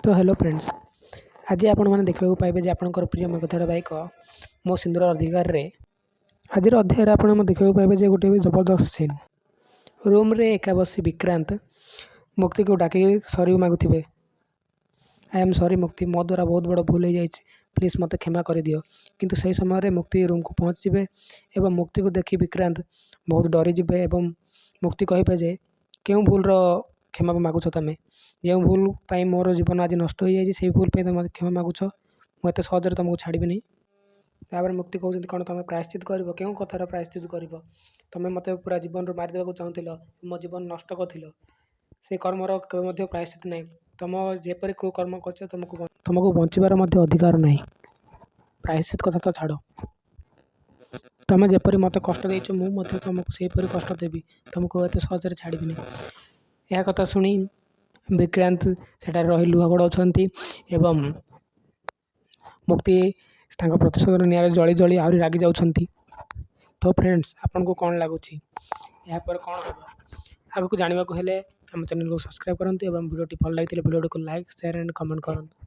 तो hello friends, आज आपण मैंने देखा पाइबे जे आपंकर प्रिय मेघ धारावाहिक मो सिंधुर अधिकार रे आज अध्याय आप देखा पाइबे जे गोटे जबरदस्त सीन रूम रे एका बसी विक्रांत मुक्ति को डाक सरी मागुवे। आई एम सॉरी मुक्ति, मो द्वारा बहुत बड़ भूल हो जाए, प्लीज मत क्षमा कर दियो। किंतु सही समय मुक्ति रूम को पहुँचे एवं मुक्ति को देखी विक्रांत बहुत डरीजे एवं मुक्ति कहे जे क्यों भूल क्षमा मागुछ तुम, जो भूल पाई मोर जीवन आज नष्ट हो जाए से भूल तुम क्षमा मागुछ, मुझे सहजरे तुमको छाड़बी। तापर मुक्ति कहते कौन तुम प्रायश्चित कर क्यों कथार प्रायश्चित कर तुम मत पूरा जीवन मारिदेवा चाहूल, मो जीवन नष्ट कर से कर्मर केवे प्रायश्चित ना। तुम जेपरी क्रू कर्म कर तुमको बचार अधिकार ना। प्रायश्चित कथा तो छाड़, तुम जेपरी मत कष्ट देच मुझे तुमको सेपरी कष्ट देवी, तुमको एत सहजरे छाड़बी। यह कथा शुणी विक्रांत सेठार रही लुह गड़ाउछंती एवं मुक्ति प्रतिशोध निआरे जली जली आहरी रागी जाउछंती। तो फ्रेंड्स आपन को कौन लगुच या पर कौन हम आगे को जानवा को हेले हम चैनल को सब्सक्राइब करंतु एवं वीडियो भल लगी वीडियो को लाइक शेयर एंड कमेंट करंतु।